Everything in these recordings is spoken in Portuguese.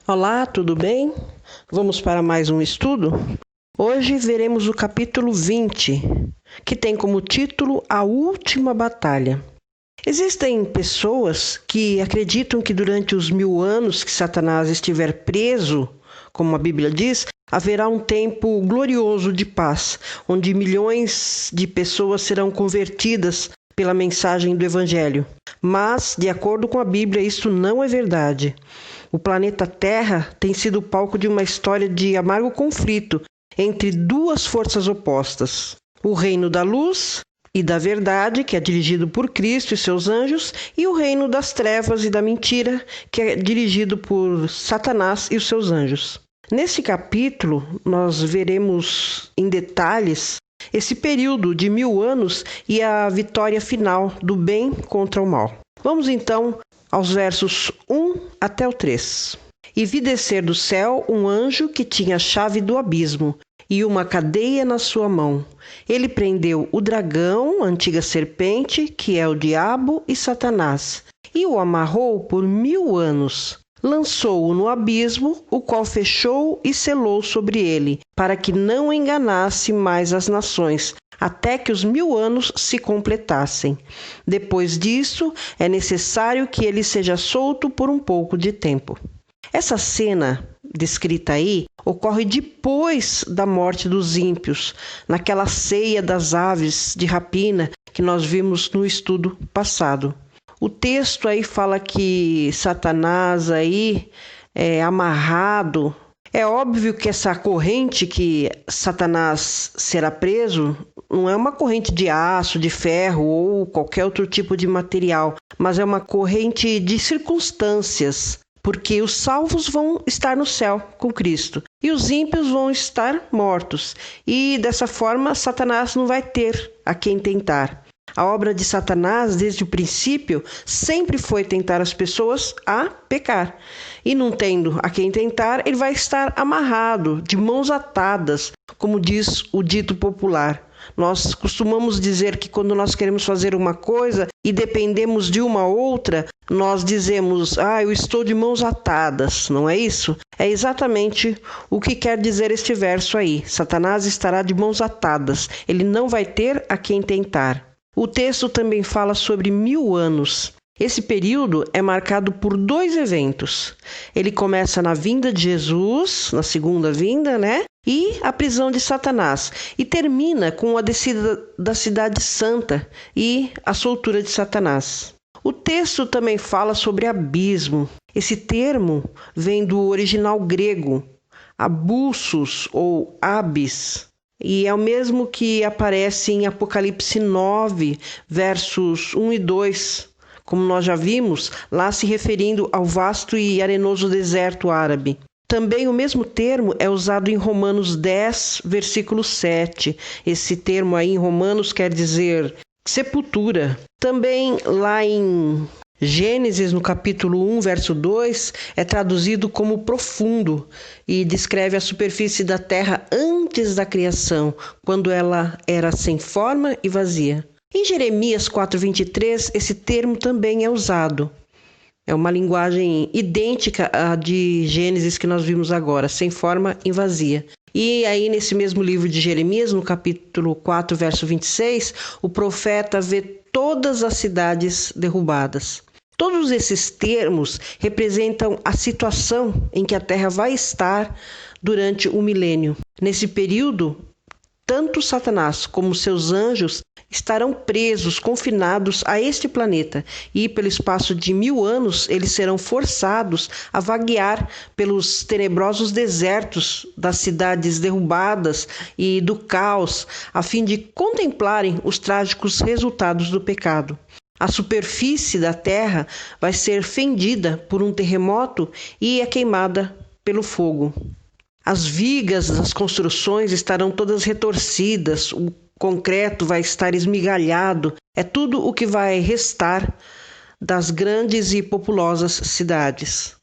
Olá, tudo bem? Vamos para mais um estudo? Hoje veremos o capítulo 20, que tem como título A Última Batalha. Existem pessoas que acreditam que durante os 1000 anos que Satanás estiver preso, como a Bíblia diz, haverá um tempo glorioso de paz, onde milhões de pessoas serão convertidas pela mensagem do Evangelho. Mas, de acordo com a Bíblia, isso não é verdade. O planeta Terra tem sido palco de uma história de amargo conflito entre duas forças opostas. O reino da luz e da verdade, que é dirigido por Cristo e seus anjos, e o reino das trevas e da mentira, que é dirigido por Satanás e os seus anjos. Nesse capítulo, nós veremos em detalhes esse período de 1000 anos e a vitória final do bem contra o mal. Vamos então aos versos 1 até o 3. E vi descer do céu um anjo que tinha a chave do abismo e uma cadeia na sua mão. Ele prendeu o dragão, a antiga serpente, que é o diabo e Satanás, e o amarrou por 1000 anos. Lançou-o no abismo, o qual fechou e selou sobre ele, para que não enganasse mais as nações, até que os 1000 anos se completassem. Depois disso, é necessário que ele seja solto por um pouco de tempo. Essa cena descrita aí ocorre depois da morte dos ímpios, naquela ceia das aves de rapina que nós vimos no estudo passado. O texto aí fala que Satanás aí é amarrado. É óbvio que essa corrente que Satanás será preso não é uma corrente de aço, de ferro ou qualquer outro tipo de material, mas é uma corrente de circunstâncias, porque os salvos vão estar no céu com Cristo e os ímpios vão estar mortos. E dessa forma Satanás não vai ter a quem tentar. A obra de Satanás, desde o princípio, sempre foi tentar as pessoas a pecar. E não tendo a quem tentar, ele vai estar amarrado, de mãos atadas, como diz o dito popular. Nós costumamos dizer que quando nós queremos fazer uma coisa e dependemos de uma outra, nós dizemos, eu estou de mãos atadas, não é isso? É exatamente o que quer dizer este verso aí. Satanás estará de mãos atadas, ele não vai ter a quem tentar. O texto também fala sobre 1000 anos. Esse período é marcado por 2 eventos. Ele começa na vinda de Jesus, na segunda vinda, e a prisão de Satanás. E termina com a descida da cidade santa e a soltura de Satanás. O texto também fala sobre abismo. Esse termo vem do original grego, abussos ou abis. E é o mesmo que aparece em Apocalipse 9, versos 1 e 2, como nós já vimos, lá se referindo ao vasto e arenoso deserto árabe. Também o mesmo termo é usado em Romanos 10, versículo 7. Esse termo aí em Romanos quer dizer sepultura. Também lá em Gênesis, no capítulo 1, verso 2, é traduzido como profundo e descreve a superfície da terra antes da criação, quando ela era sem forma e vazia. Em Jeremias 4:23, esse termo também é usado. É uma linguagem idêntica à de Gênesis que nós vimos agora, sem forma e vazia. E aí, nesse mesmo livro de Jeremias, no capítulo 4, verso 26, o profeta vê todas as cidades derrubadas. Todos esses termos representam a situação em que a Terra vai estar durante o milênio. Nesse período, tanto Satanás como seus anjos estarão presos, confinados a este planeta, e pelo espaço de 1000 anos eles serão forçados a vaguear pelos tenebrosos desertos das cidades derrubadas e do caos, a fim de contemplarem os trágicos resultados do pecado. A superfície da terra vai ser fendida por um terremoto e é queimada pelo fogo. As vigas das construções estarão todas retorcidas, o concreto vai estar esmigalhado. É tudo o que vai restar das grandes e populosas cidades.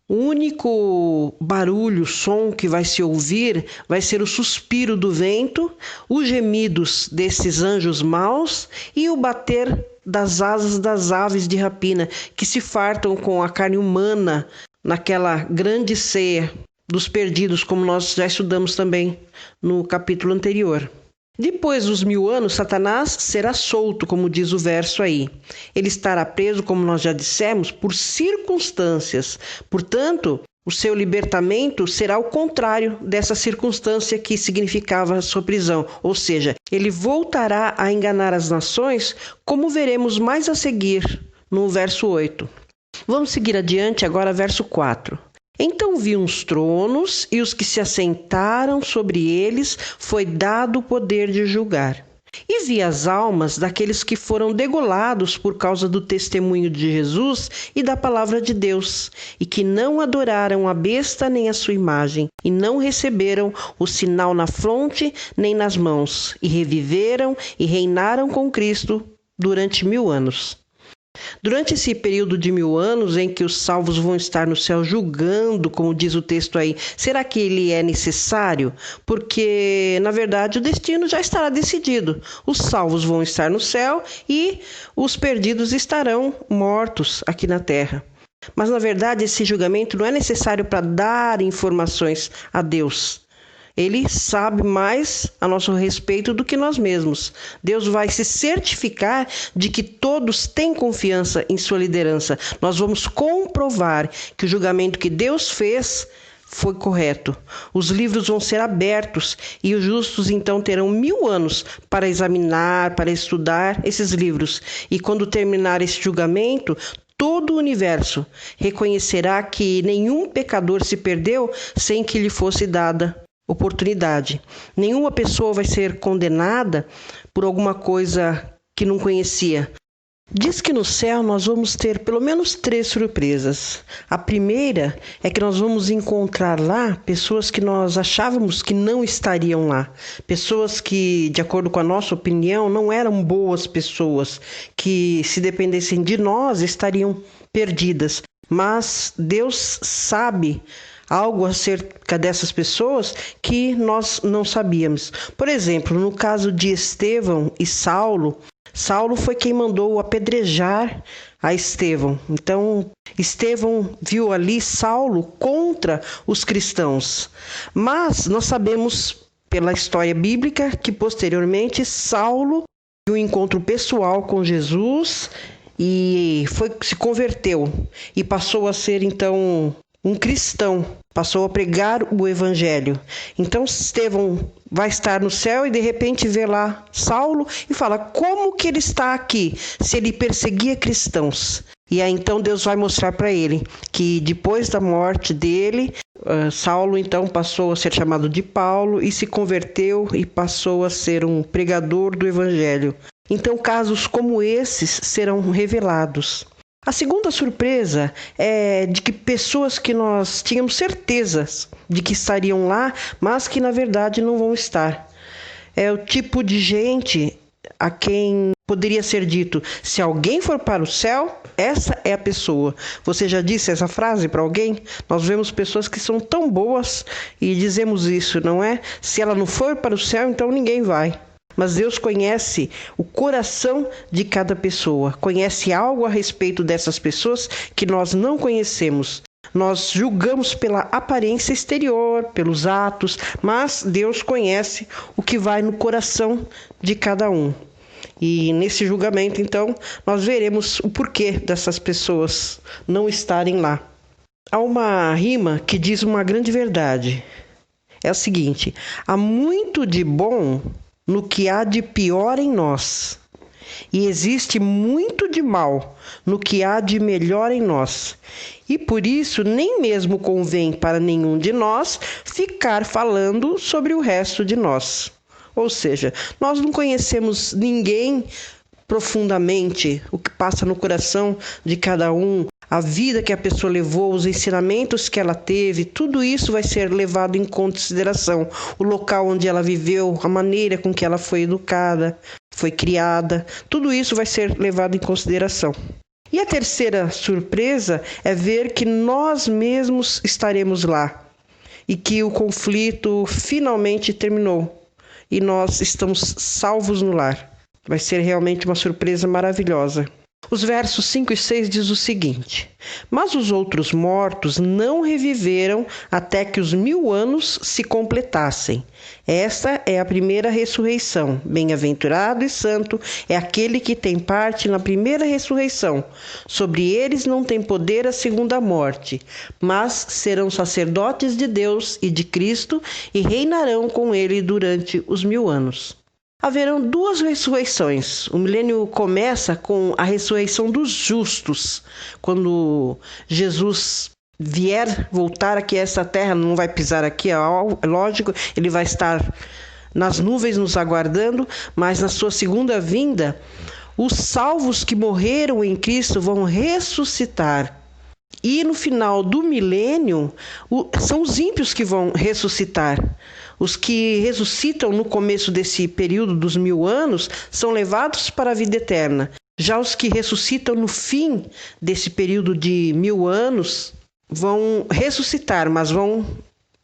O único barulho, som que vai se ouvir vai ser o suspiro do vento, os gemidos desses anjos maus e o bater das asas das aves de rapina que se fartam com a carne humana naquela grande ceia dos perdidos, como nós já estudamos também no capítulo anterior. Depois dos 1000 anos, Satanás será solto, como diz o verso aí. Ele estará preso, como nós já dissemos, por circunstâncias. Portanto, o seu libertamento será o contrário dessa circunstância que significava a sua prisão. Ou seja, ele voltará a enganar as nações, como veremos mais a seguir no verso 8. Vamos seguir adiante agora, verso 4. Então vi uns tronos, e os que se assentaram sobre eles foi dado o poder de julgar. E vi as almas daqueles que foram degolados por causa do testemunho de Jesus e da palavra de Deus, e que não adoraram a besta nem a sua imagem, e não receberam o sinal na fronte nem nas mãos, e reviveram e reinaram com Cristo durante 1000 anos. Durante esse período de 1000 anos em que os salvos vão estar no céu julgando, como diz o texto aí, será que ele é necessário? Porque, na verdade, o destino já estará decidido. Os salvos vão estar no céu e os perdidos estarão mortos aqui na terra. Mas, na verdade, esse julgamento não é necessário para dar informações a Deus. Ele sabe mais a nosso respeito do que nós mesmos. Deus vai se certificar de que todos têm confiança em sua liderança. Nós vamos comprovar que o julgamento que Deus fez foi correto. Os livros vão ser abertos e os justos então terão 1000 anos para examinar, para estudar esses livros. E quando terminar esse julgamento, todo o universo reconhecerá que nenhum pecador se perdeu sem que lhe fosse dada oportunidade. Nenhuma pessoa vai ser condenada por alguma coisa que não conhecia. Diz que no céu nós vamos ter pelo menos 3 surpresas. A primeira é que nós vamos encontrar lá pessoas que nós achávamos que não estariam lá. Pessoas que, de acordo com a nossa opinião, não eram boas pessoas, que se dependessem de nós estariam perdidas. Mas Deus sabe algo acerca dessas pessoas que nós não sabíamos. Por exemplo, no caso de Estevão e Saulo, Saulo foi quem mandou apedrejar a Estevão. Então, Estevão viu ali Saulo contra os cristãos. Mas nós sabemos pela história bíblica que posteriormente Saulo teve um encontro pessoal com Jesus e se converteu e passou a ser então um cristão, passou a pregar o evangelho. Então Estevão vai estar no céu e de repente vê lá Saulo e fala: como que ele está aqui se ele perseguia cristãos? E aí então Deus vai mostrar para ele que depois da morte dele, Saulo então passou a ser chamado de Paulo e se converteu e passou a ser um pregador do evangelho. Então casos como esses serão revelados. A segunda surpresa é de que pessoas que nós tínhamos certezas de que estariam lá, mas que na verdade não vão estar. É o tipo de gente a quem poderia ser dito: se alguém for para o céu, essa é a pessoa. Você já disse essa frase para alguém? Nós vemos pessoas que são tão boas e dizemos isso, não é? Se ela não for para o céu, então ninguém vai. Mas Deus conhece o coração de cada pessoa, conhece algo a respeito dessas pessoas que nós não conhecemos. Nós julgamos pela aparência exterior, pelos atos, mas Deus conhece o que vai no coração de cada um. E nesse julgamento, então, nós veremos o porquê dessas pessoas não estarem lá. Há uma rima que diz uma grande verdade. É a seguinte: há muito de bom no que há de pior em nós, e existe muito de mal no que há de melhor em nós. E por isso nem mesmo convém para nenhum de nós ficar falando sobre o resto de nós. Ou seja, nós não conhecemos ninguém profundamente, o que passa no coração de cada um, a vida que a pessoa levou, os ensinamentos que ela teve, tudo isso vai ser levado em consideração. O local onde ela viveu, a maneira com que ela foi educada, foi criada, tudo isso vai ser levado em consideração. E a terceira surpresa é ver que nós mesmos estaremos lá e que o conflito finalmente terminou e nós estamos salvos no lar. Vai ser realmente uma surpresa maravilhosa. Os versos 5 e 6 diz o seguinte: Mas os outros mortos não reviveram até que os 1000 anos se completassem. Esta é a primeira ressurreição. Bem-aventurado e santo é aquele que tem parte na primeira ressurreição. Sobre eles não tem poder a segunda morte, mas serão sacerdotes de Deus e de Cristo e reinarão com ele durante os 1000 anos. Haverão 2 ressurreições. O milênio começa com a ressurreição dos justos. Quando Jesus voltar aqui a essa terra, não vai pisar aqui, é lógico, ele vai estar nas nuvens nos aguardando, mas na sua segunda vinda, os salvos que morreram em Cristo vão ressuscitar. E no final do milênio, são os ímpios que vão ressuscitar. Os que ressuscitam no começo desse período dos 1000 anos são levados para a vida eterna. Já os que ressuscitam no fim desse período de 1000 anos vão ressuscitar, mas vão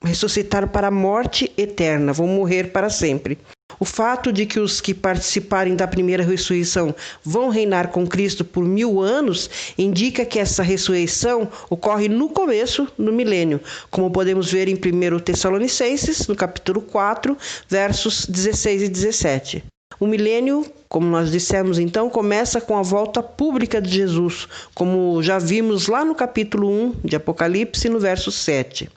ressuscitar para a morte eterna, vão morrer para sempre. O fato de que os que participarem da primeira ressurreição vão reinar com Cristo por 1000 anos indica que essa ressurreição ocorre no começo do milênio, como podemos ver em 1 Tessalonicenses, no capítulo 4, versos 16 e 17. O milênio, como nós dissemos então, começa com a volta pública de Jesus, como já vimos lá no capítulo 1 de Apocalipse, no verso 7.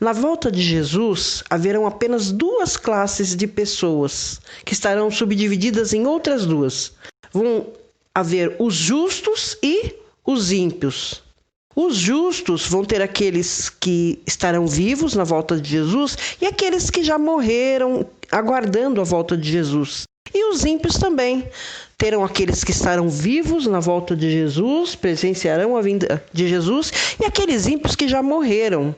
Na volta de Jesus, haverão apenas 2 classes de pessoas, que estarão subdivididas em outras 2. Vão haver os justos e os ímpios. Os justos vão ter aqueles que estarão vivos na volta de Jesus e aqueles que já morreram aguardando a volta de Jesus. E os ímpios também terão aqueles que estarão vivos na volta de Jesus, presenciarão a vinda de Jesus, e aqueles ímpios que já morreram.